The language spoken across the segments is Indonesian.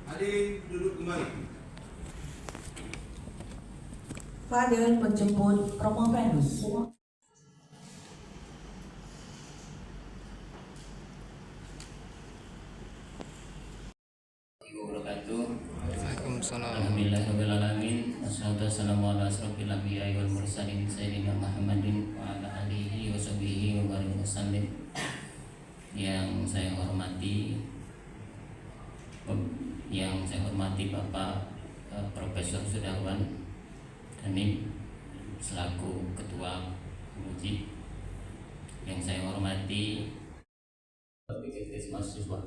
Hadirin duduk kembali. Fadil menjemput Romo Venus. Waalaikumsalam. Alhamdulillahirrahmanirrahim. Wassalamualaikum warahmatullahi wabarakatuh. Sayyidina Muhammadin wa ala alihi wa sahbihi wa barik wasallim. Yang saya hormati Bapak Profesor Sudarwan Dhanik selaku Ketua Uji. Yang saya hormati Fikir mahasiswa.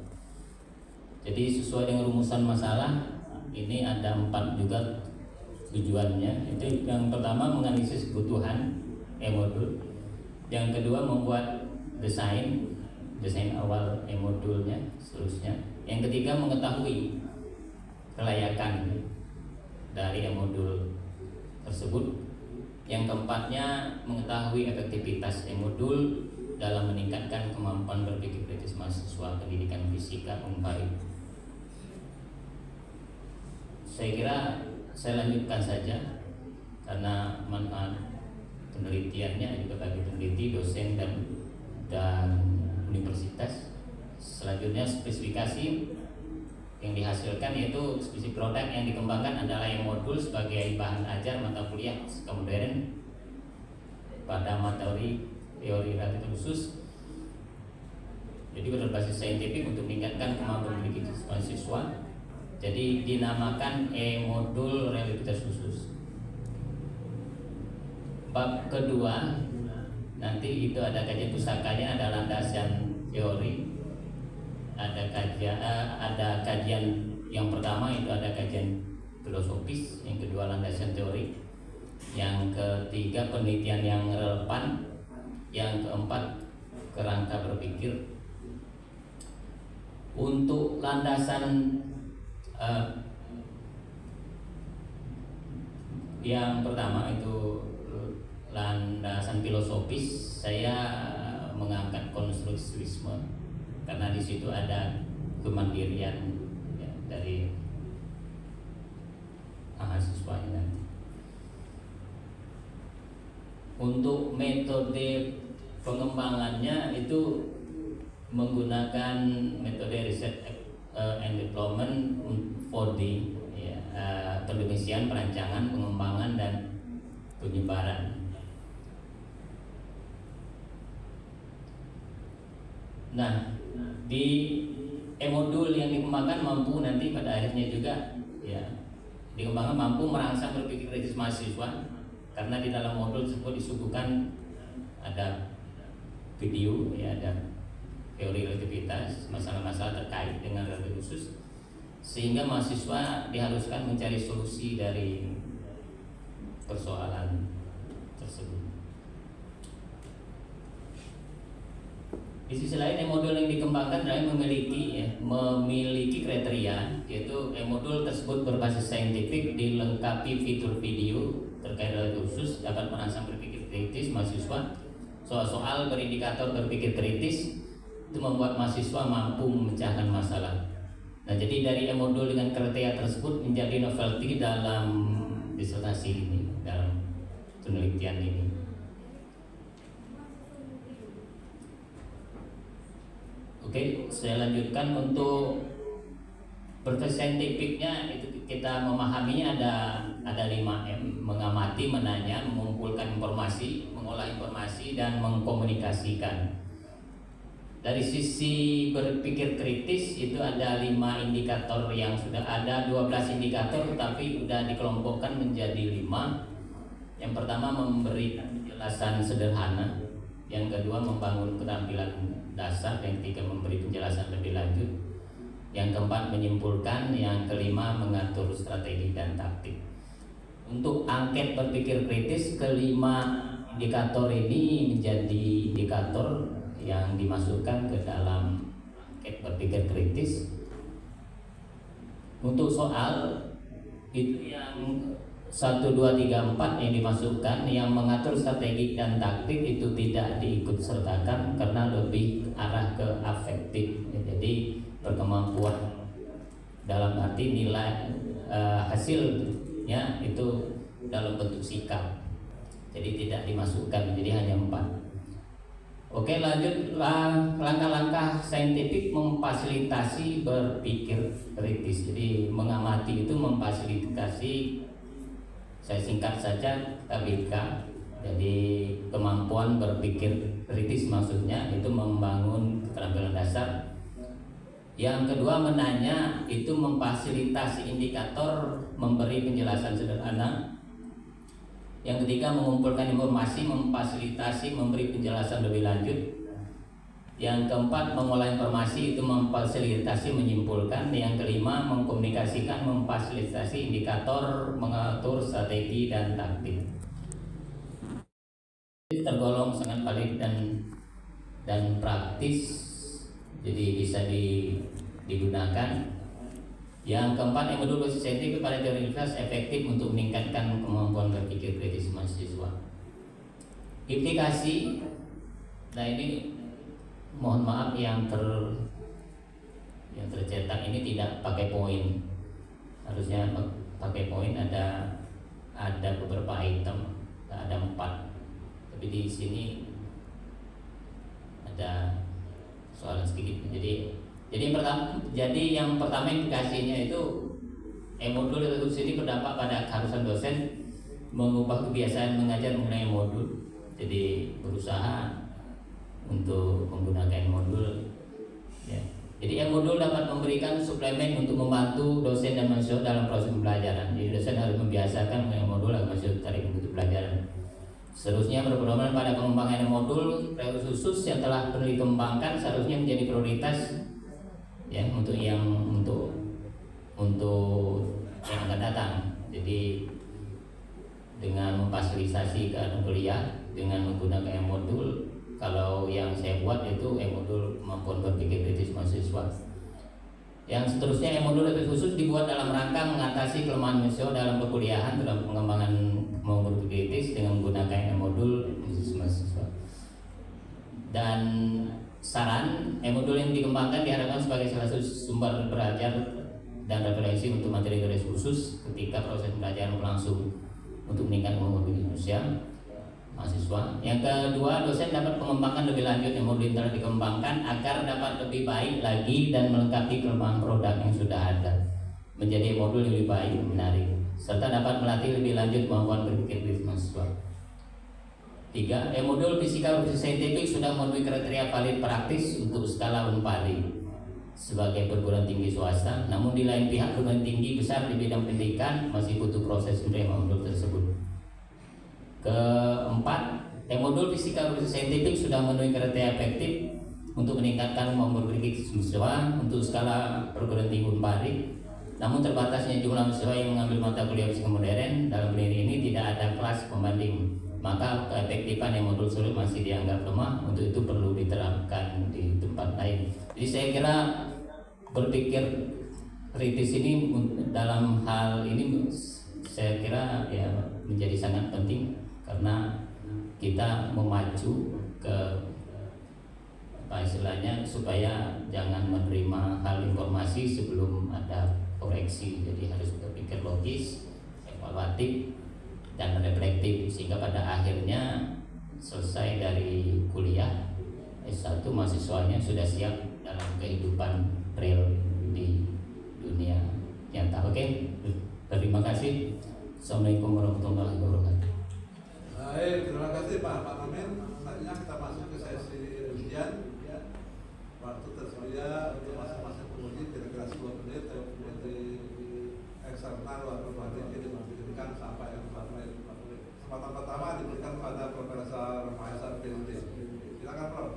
Jadi sesuai dengan rumusan masalah ini ada 4 juga tujuannya. Itu yang pertama menganalisis kebutuhan e-modul, yang kedua membuat desain awal e-modulnya, seterusnya. Yang ketiga mengetahui kelayakan dari e-modul tersebut. Yang keempatnya mengetahui efektivitas e-modul dalam meningkatkan kemampuan berpikir kritis mahasiswa pendidikan fisika Unpad. Saya kira saya lanjutkan saja karena manfaat penelitiannya juga bagi peneliti, dosen dan universitas. Selanjutnya spesifikasi yang dihasilkan yaitu spesifik produk yang dikembangkan adalah yang modul sebagai bahan ajar mata kuliah fisika modern pada materi teori relatif khusus. Jadi berbasis saintifik untuk meningkatkan kemampuan berpikir mahasiswa. Jadi dinamakan e-modul realitas khusus. Bab kedua nanti itu ada kajian pusakanya, ada landasan teori, ada kajian yang pertama itu ada kajian filosofis, yang kedua landasan teori, yang ketiga penelitian yang relevan, yang keempat kerangka berpikir. Untuk landasan yang pertama itu landasan filosofis, saya mengangkat konstruktivisme karena di situ ada kemandirian ya, dari mahasiswanya nanti. Untuk metode pengembangannya itu menggunakan metode riset and development 4D, ya, pendefinisian, perancangan, pengembangan dan penyebaran. Nah, di e-modul yang dikembangkan mampu nanti pada akhirnya juga ya dikembangkan mampu merangsang berpikir kritis mahasiswa, karena di dalam modul tersebut disuguhkan ada video, ya, ada teori relativitas, masalah-masalah terkait dengan relatif khusus, sehingga mahasiswa diharuskan mencari solusi dari persoalan tersebut. Di sisi lain, e-modul yang dikembangkan adalah memiliki kriteria, yaitu e-modul tersebut berbasis saintifik, dilengkapi fitur video terkait relatif khusus, dapat merangsang berpikir kritis mahasiswa, soal-soal berindikator berpikir kritis, itu membuat mahasiswa mampu memecahkan masalah. Nah, jadi dari e-modul dengan kriteria tersebut menjadi novelty dalam disertasi ini, dalam penelitian ini. Oke, saya lanjutkan. Untuk proses saintifiknya itu kita memahaminya ada 5M: mengamati, menanya, mengumpulkan informasi, mengolah informasi, dan mengkomunikasikan. Dari sisi berpikir kritis itu ada 5 indikator yang sudah ada, 12 indikator tapi sudah dikelompokkan menjadi 5. Yang pertama memberi penjelasan sederhana, yang kedua membangun keterampilan dasar, yang ketiga memberi penjelasan lebih lanjut, yang keempat menyimpulkan, yang kelima mengatur strategi dan taktik. Untuk angket berpikir kritis, kelima indikator ini menjadi indikator yang dimasukkan ke dalam angket berpikir kritis. Untuk soal itu yang 1, 2, 3, 4 yang dimasukkan, yang mengatur strategi dan taktik itu tidak diikut sertakan karena lebih arah ke afektif. Jadi berkemampuan dalam arti nilai hasilnya itu dalam bentuk sikap, jadi tidak dimasukkan, jadi hanya 4. Oke, lanjut. Langkah-langkah saintifik memfasilitasi berpikir kritis. Jadi mengamati itu memfasilitasi, saya singkat saja, KBK. Jadi kemampuan berpikir kritis maksudnya itu membangun keterampilan dasar. Yang kedua, menanya itu memfasilitasi indikator, memberi penjelasan sederhana. Yang ketiga, mengumpulkan informasi, memfasilitasi, memberi penjelasan lebih lanjut. Yang keempat, mengolah informasi itu memfasilitasi, menyimpulkan. Yang kelima, mengkomunikasikan, memfasilitasi indikator, mengatur strategi dan taktik. Tergolong sangat valid dan praktis, jadi bisa digunakan. Yang keempat, yang modul basis saintifik pada teori universitas efektif untuk meningkatkan kemampuan berpikir kritis mahasiswa. Implikasi, nah ini mohon maaf yang tercetak ini tidak pakai poin, harusnya pakai poin. Ada beberapa item, ada 4, tapi di sini ada soal sedikit. Jadi yang pertama implikasinya itu modul itu sendiri berdampak pada keharusan dosen mengubah kebiasaan mengajar mengenai modul. Jadi berusaha untuk menggunakan modul. Ya. Jadi modul dapat memberikan suplemen untuk membantu dosen dan mahasiswa dalam proses pembelajaran. Jadi dosen harus membiasakan mengenai modul agar mahasiswa tertarik untuk pelajaran. Seterusnya, berpedoman pada pengembangan modul khusus yang telah perlu dikembangkan seharusnya menjadi prioritas ya untuk yang akan datang. Jadi dengan memfasilitasi keadaan kuliah dengan menggunakan modul, kalau yang saya buat itu modul kemampuan berpikir kritis mahasiswa. Yang seterusnya, modul khusus dibuat dalam rangka mengatasi kelemahan mahasiswa dalam perkuliahan dalam pengembangan kemampuan berpikir kritis dengan menggunakan modul khusus mahasiswa. Dan saran, modul yang dikembangkan diharapkan sebagai salah satu sumber belajar dan referensi untuk materi garis khusus ketika proses pembelajaran berlangsung untuk meningkatkan kemampuan berpikir manusia mahasiswa. Yang kedua, dosen dapat mengembangkan lebih lanjut modul yang telah dikembangkan agar dapat lebih baik lagi dan melengkapi kelemahan produk yang sudah ada menjadi modul yang lebih baik, menarik, serta dapat melatih lebih lanjut kemampuan berpikir kritis mahasiswa. 3. Modul fisika saintifik sudah memenuhi kriteria valid praktis untuk skala Unpari sebagai perguruan tinggi swasta. Namun di lain pihak, perguruan tinggi besar di bidang pendidikan masih butuh proses menerima modul tersebut. Keempat, modul fisika saintifik sudah memenuhi kriteria efektif untuk meningkatkan kemampuan berpikir mahasiswa untuk skala perguruan tinggi Unpari. Namun terbatasnya jumlah mahasiswa yang mengambil mata kuliah fisika modern dalam pendidikan ini tidak ada kelas pembanding. Maka keefektifan modul sulit masih dianggap lemah. Untuk itu perlu diterapkan di tempat lain. Jadi saya kira berpikir kritis ini dalam hal ini saya kira ya menjadi sangat penting karena kita memacu ke istilahnya supaya jangan menerima hal informasi sebelum ada koreksi. Jadi harus berpikir logis, evaluatif, dan reflektif sehingga pada akhirnya selesai dari kuliah S1 mahasiswanya sudah siap dalam kehidupan real di dunia nyata. Oke, terima kasih. Assalamualaikum warahmatullahi wabarakatuh. Baik, terima kasih Pak Amin. Selanjutnya kita masuk ke sesi ujian. Waktu tersedia untuk masing-masing penguji kira-kira 10 menit dari eksternal atau materi yang diberikan sampai 4 menit. Kesempatan pertama diberikan pada Profesor Mahesa PhD. Silakan Prof.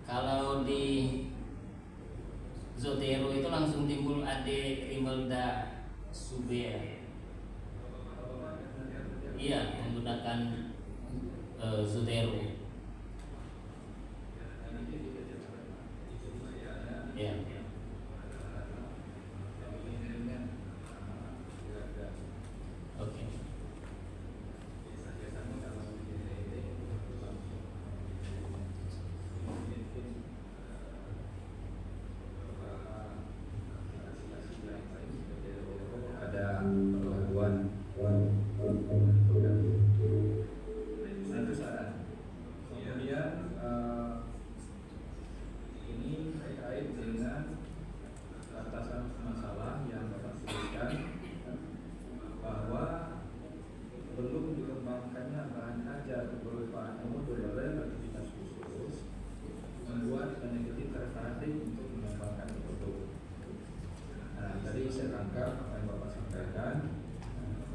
Kalau di Zotero itu langsung timbul Ade Rimelda Subea. Iya, menggunakan Zotero. Ya. Oke. Ada perlakuan itu saran. Kemudian ini terkait dengan batasan masalah yang Bapak sebutkan bahwa belum dikembangkannya bahan ajar berupa modul aktivitas khusus membuat negatif tertarik untuk mengembangkan produk. Nah, tadi saya tangkap apa yang Bapak sampaikan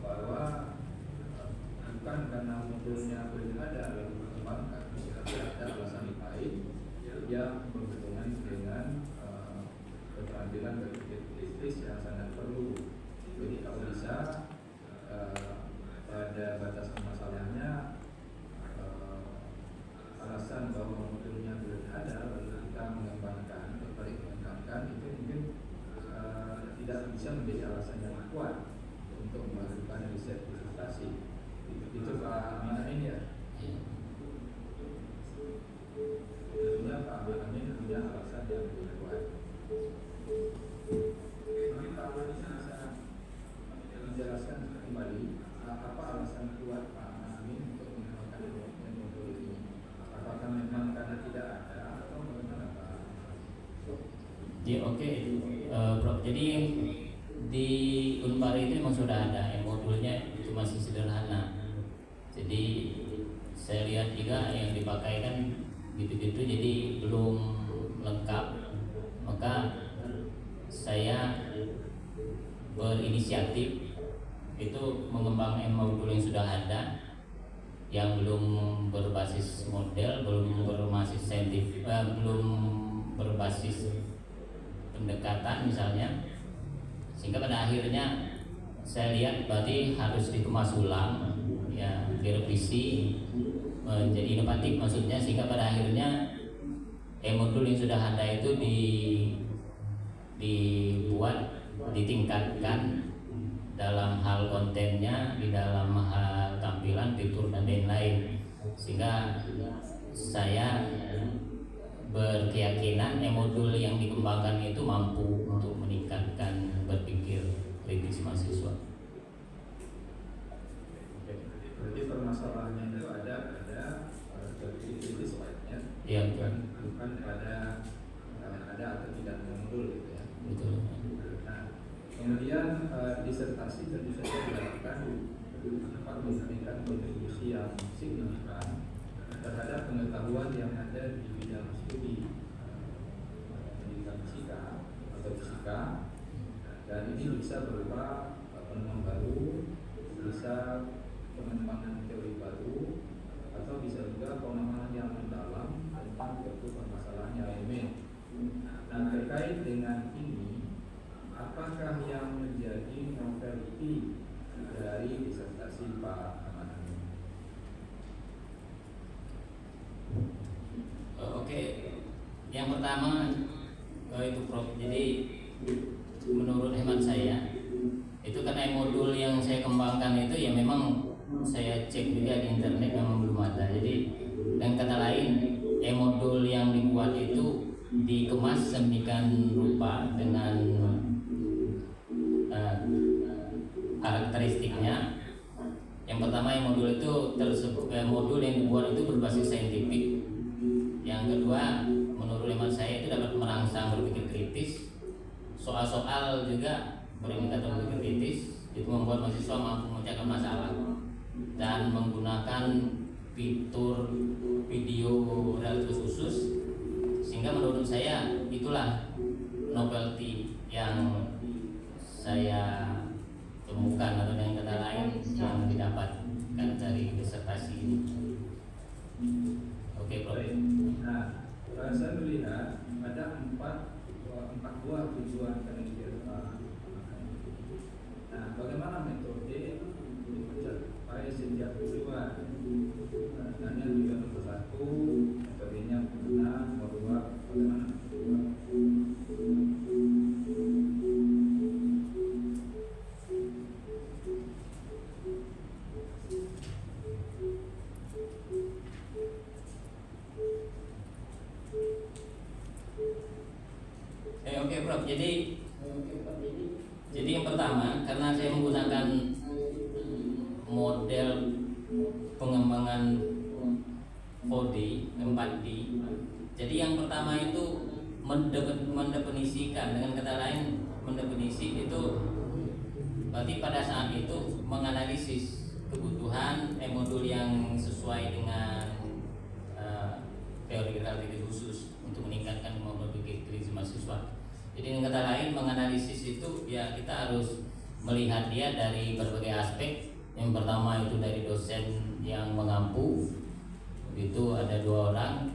bahwa bukan karena modulnya belum ada lalu dikembangkan, tapi ada alasan lain yang berhubungan dengan keterampilan berpikir kritis yang sangat perlu. Jadi kalau bisa pada batasan masalahnya alasan bahwa modulnya belum ada lalu kita mengembangkan, tertarik mengembangkan itu mungkin tidak bisa menjadi alasan yang kuat untuk melakukan riset investasi. Itu Pak Amin ya. Tentunya Pak Amin punya alasan yang lebih kuat. Mungkin Pak Amin bisa menjelaskan kembali apa alasan kuat Pak Amin untuk menggunakan modul ini. Apakah memang karena tidak ada atau bagaimana Pak? Ya, oke. Bro, jadi di Unpar itu memang sudah ada yang modulnya itu masih sederhana. Jadi saya lihat juga yang dipakai kan gitu-gitu, jadi belum lengkap. Maka saya berinisiatif itu mengembangkan modul yang sudah ada, yang belum berbasis model, belum berbasis saintifik, belum berbasis pendekatan misalnya, sehingga pada akhirnya saya lihat berarti harus dikemas ulang, ya, direvisi menjadi inovatif maksudnya, sehingga pada akhirnya modul yang sudah ada itu dibuat, ditingkatkan dalam hal kontennya, di dalam hal tampilan, fitur dan lain-lain, sehingga saya berkeyakinan modul yang dikembangkan itu mampu untuk meningkatkan berpikir kritis mahasiswa. Berarti permasalahannya itu ada berpikir kritis lainnya, Ya, bukan pada ada atau tidak modul gitu ya. betul. Nah, kemudian disertasi tentu saja dilakukan dapat memberikan kontribusi yang signifikan terhadap pengetahuan yang ada di bidang studi pendidikan fisika atau fisika, dan ini bisa berupa penemuan baru, bisa pengembangan teori baru, atau bisa juga pemahaman yang mendalam tentang suatu permasalahan yang rumit. Nah, terkait dengan ini, apakah yang menjadi novelty dari disertasi Pak Aman? Oke, yang pertama itu Prof. Jadi menurut hemat saya itu karena modul yang saya kembangkan itu ya memang saya cek juga di internet memang belum ada. Jadi dengan kata lain modul yang dibuat itu dikemas sedemikian rupa dengan karakteristiknya. Yang pertama modul itu modul yang dibuat itu berbasis saintifik. Yang kedua, menurut hemat saya itu dapat merangsang berpikir kritis. Soal-soal juga berindikator berpikir kritis, itu membuat mahasiswa mampu memecahkan masalah dan menggunakan fitur video realitas khusus, sehingga menurut saya itulah novelty yang saya temukan, atau dengan kata lain yang didapatkan dari disertasi ini. Oke, Prof. Nah, saya melihat ada empat buah tujuan penelitian. Nah, bagaimana metode mencapai sejak tujuan? Hanya tujuan nomor 1, metodenya bagaimana, nomor 2, bagaimana? Oke, Prof. Jadi yang pertama, karena saya menggunakan model pengembangan 4D, 4D. Jadi yang pertama itu mendefinisikan, dengan kata lain mendefinisi itu berarti pada saat itu menganalisis kebutuhan modul yang sesuai dengan teori relativiti khusus untuk meningkatkan kemampuan berpikir kritis mahasiswa. Jadi dengan kata lain menganalisis itu ya kita harus melihat dia dari berbagai aspek. Yang pertama itu dari dosen yang mengampu, itu ada 2 orang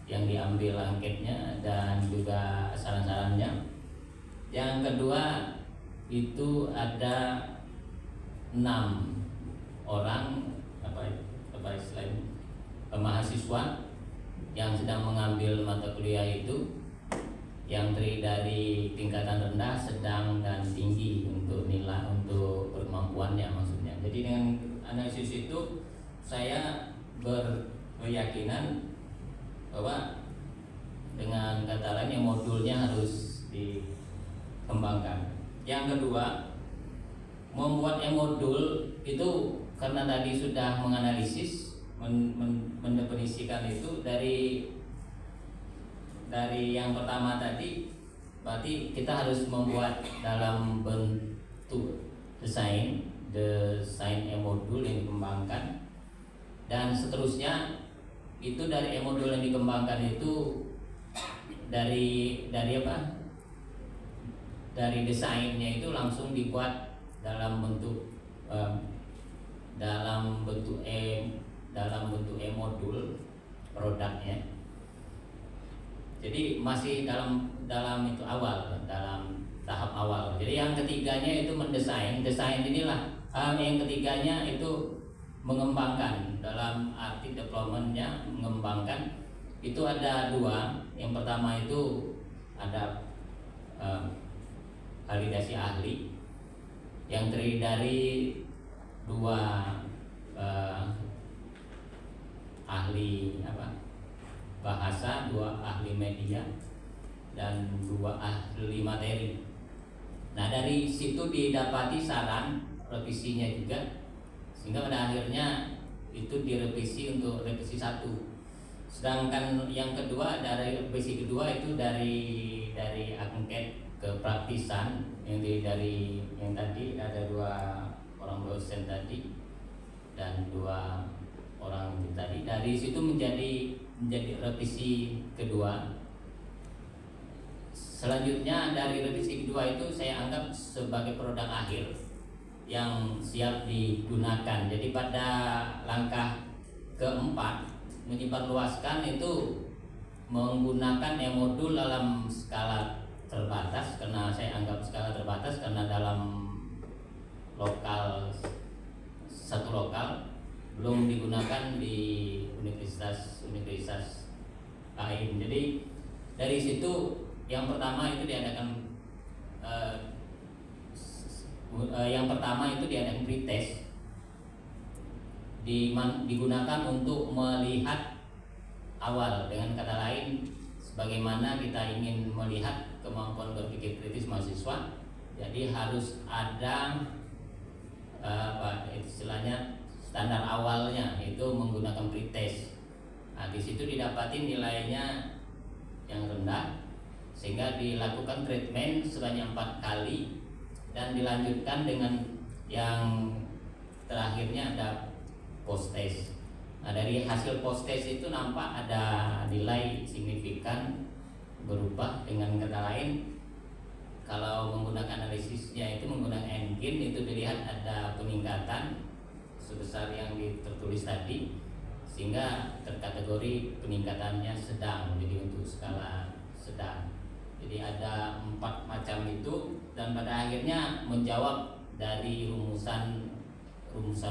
yang diambil angketnya dan juga saran-sarannya. Yang kedua itu ada 6 orang selain mahasiswa yang sedang mengambil mata kuliah itu, yang terdiri dari tingkatan rendah, sedang, dan tinggi untuk nilai, untuk kemampuannya maksudnya. Jadi dengan analisis itu saya berkeyakinan bahwa dengan kata lain yang modulnya harus dikembangkan. Yang kedua, membuat modul itu karena tadi sudah menganalisis, mendefinisikan itu dari yang pertama tadi, berarti kita harus membuat dalam bentuk desain modul yang dikembangkan, dan seterusnya itu dari modul yang dikembangkan itu dari apa? Dari desainnya itu langsung dibuat dalam bentuk modul produknya. Jadi masih dalam itu awal, dalam tahap awal. Jadi yang ketiganya itu mendesain. Desain inilah yang ketiganya itu mengembangkan, dalam arti developmentnya mengembangkan. Itu ada 2. Yang pertama itu ada validasi ahli yang terdiri dari 2 ahli bahasa, 2 ahli media, dan 2 ahli materi. Nah, dari situ didapati saran revisinya juga, sehingga pada akhirnya itu direvisi untuk revisi 1. Sedangkan yang kedua, dari revisi kedua itu dari angket kepraktisan yang dari yang tadi ada 2 orang dosen tadi dan 2 orang tadi. Dari situ menjadi revisi kedua. Selanjutnya dari revisi kedua itu saya anggap sebagai produk akhir yang siap digunakan. Jadi pada langkah keempat, menyebarluaskan itu menggunakan modul dalam skala terbatas, karena saya anggap skala terbatas karena dalam satu lokal belum digunakan di universitas lain. Jadi dari situ yang pertama itu diadakan pretest, digunakan untuk melihat awal, dengan kata lain sebagaimana kita ingin melihat kemampuan berpikir kritis mahasiswa. Jadi harus ada istilahnya standar awalnya, itu menggunakan pretest. Nah, di situ didapati nilainya yang rendah, sehingga dilakukan treatment sebanyak 4 kali dan dilanjutkan dengan yang terakhirnya ada post test. Nah, dari hasil post test itu nampak ada nilai signifikan berubah. Dengan kata lain, kalau menggunakan analisisnya itu menggunakan engine, itu dilihat ada peningkatan sebesar yang tertulis tadi, sehingga terkategori peningkatannya sedang, jadi untuk skala sedang. Jadi ada 4 macam itu, dan pada akhirnya menjawab dari rumusan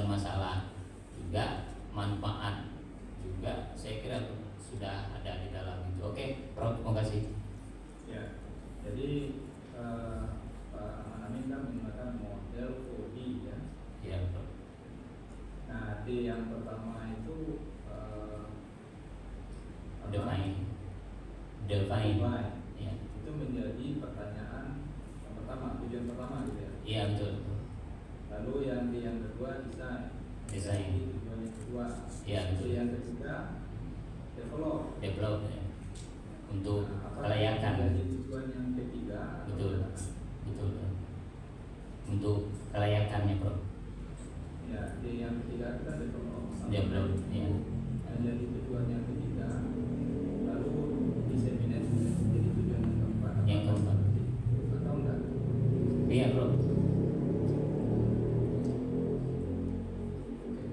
masalah juga, manfaat juga, saya kira sudah ada di dalam itu. Oke, Prof, terima kasih. Ya, jadi Pak Amin kan menggunakan model OD ya. Ya, Prof. Nah, D yang pertama itu Define. Ya. Itu menjadi pertanyaan yang pertama, tujuan pertama gitu ya. Iya, betul. Lalu yang D yang kedua desain. Desain. Jadi tujuan yang kedua. Iya, D betul. yang ketiga develop. Develop ya. Untuk Nah, apakah kelayakan. menjadi tujuan yang ketiga? atau Betul. tidak? Betul. Untuk kelayakannya, Prof. Ya, D yang ketiga itu kan develop. Develop, ya. Menjadi tujuan yang ketiga. Lalu disseminate menjadi tujuan yang keempat. Yang keempat. Atau enggak? Iya, Prof.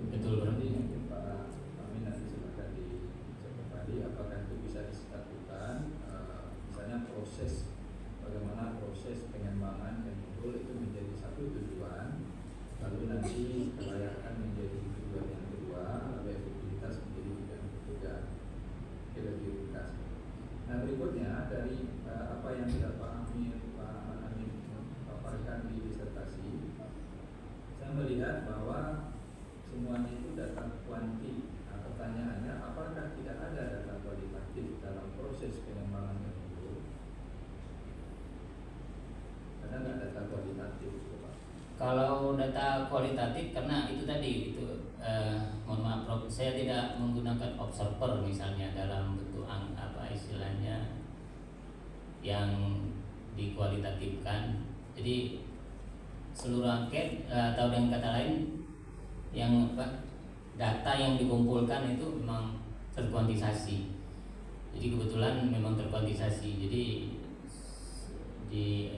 Betul, Prof. Jadi Pak Amin nanti silakan disebut tadi apakah itu bisa disatukan, misalnya proses bagaimana proses pengembangan dan modul itu menjadi satu tujuan, lalu nanti kelayakan menjadi tujuan yang kedua, lalu efektivitas menjadi tujuan yang ketiga. Oke, lebih ringkas. Nah, berikutnya dari apa yang sudah Pak Amin paparkan di disertasi, saya melihat bahwa semuanya itu data kuanti. Nah, pertanyaannya, apakah tidak ada data kualitatif dalam proses pengembangan itu? Ada nggak data kualitatif itu, Pak? Kalau data kualitatif, karena itu tadi itu mohon maaf Prof, saya tidak menggunakan observer misalnya dalam bentuk apa istilahnya yang dikualitatifkan. Jadi seluruh angket atau dengan kata lain yang data yang dikumpulkan itu memang terkuantisasi. Jadi kebetulan memang terkuantisasi. Jadi di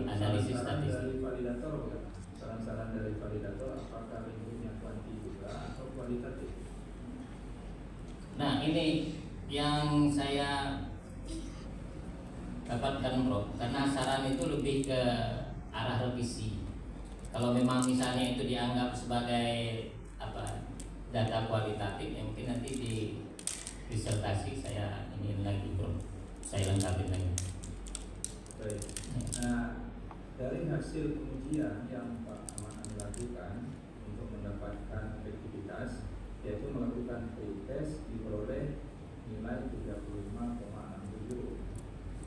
analisis statistik. Dari validator bukan? Saran-saran dari validator apakah bentuknya kuanti juga atau kualitatif? Nah, ini yang saya dapatkan, Bro, karena saran itu lebih ke arah revisi. Kalau memang misalnya itu dianggap sebagai data kualitatif, ya mungkin nanti di disertasi saya ini lagi, Bro, saya lengkapin lagi. Baik. Nah, dari hasil pengujian yang Pak Amin lakukan untuk mendapatkan efektivitas, yaitu melakukan pretest diperoleh nilai 35,67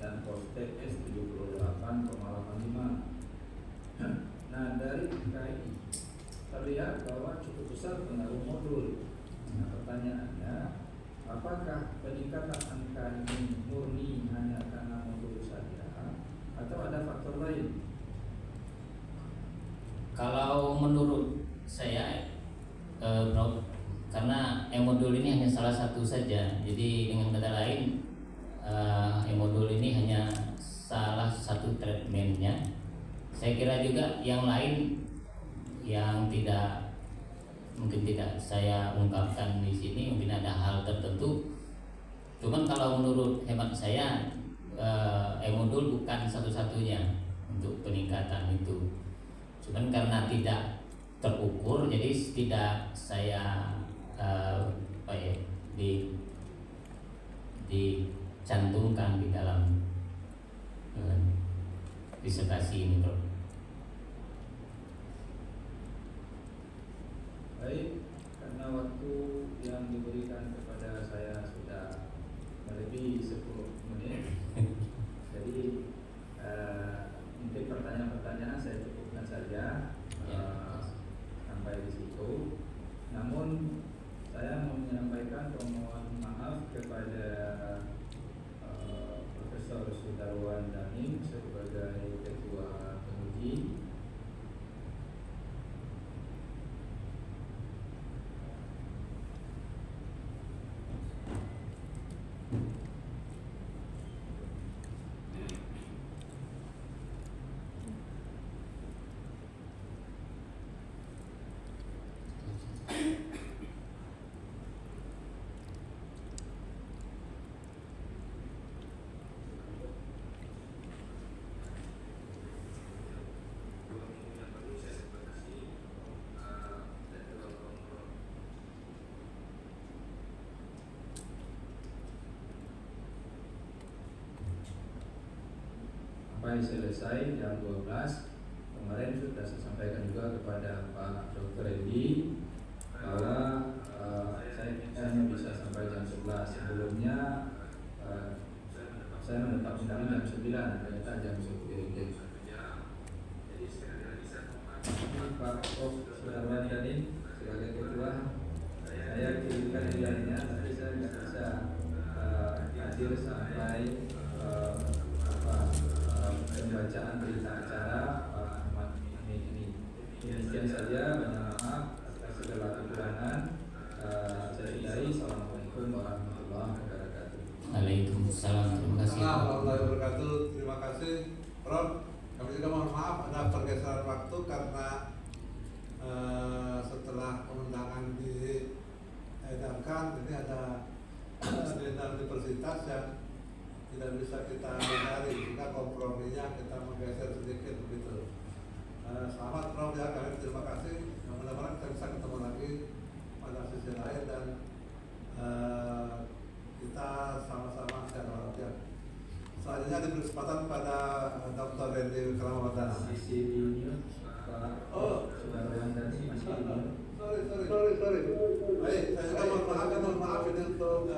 dan post-test 78,85. Nah, dari angka ini terlihat bahwa cukup besar pengaruh modul. Nah, pertanyaannya, apakah peningkatan angka ini murni hanya karena modul saja atau ada faktor lain? Kalau menurut saya, Bro, karena e-modul ini hanya salah satu saja. Jadi dengan kata lain, e-modul ini hanya salah satu treatmentnya. Saya kira juga yang lain yang mungkin tidak saya ungkapkan di sini, mungkin ada hal tertentu. Cuman kalau menurut hemat saya, e-modul bukan satu-satunya untuk peningkatan itu. Cuman karena tidak terukur, jadi tidak saya dicantumkan di dalam disertasi ini, Bro. Baik, karena waktu yang diberikan kepada saya sudah melebihi 10 menit, jadi untuk pertanyaan-pertanyaan saya cukupkan saja sampai di situ. Namun saya mau menyampaikan permohonan maaf kepada Profesor Sudarwan Danim sebagai Ketua Penguji. sampai selesai jam 12. Kemarin sudah saya sampaikan juga kepada Pak Dr. Edi bahwa saya hanya bisa sampai jam 11. Sebelumnya saya mendapat undangan jam 9, ternyata jam 10. Pak Prof. Sudarwan tadi sebagai ketua, saya kirimkan nilainya, tapi saya tidak bisa hadir sampai pembacaan berita acara Pak Ahmad ini. Demikian saja, banyak maaf atas segala kekurangan. Saya sudahi. Assalamualaikum warahmatullahi wabarakatuh. Waalaikumsalam. Terima kasih. Assalamualaikum warahmatullahi wabarakatuh. Terima kasih, Prof. Kami juga mohon maaf ada pergeseran waktu karena setelah kemenangan diedarkan ini ada agenda universitas yang tidak bisa kita hindari, sehingga komprominya kita menggeser sedikit begitu. Selamat Prof ya, kami terima kasih. Mudah-mudahan kita bisa ketemu lagi pada sesi lain dan kita sama-sama sehat walafiat. Selanjutnya diberi kesempatan pada Dr. Randy Wickramadana. Sisi ini Pak Sudarwan tadi masih ini. Sorry. Baik, saya juga mohon maaf ini untuk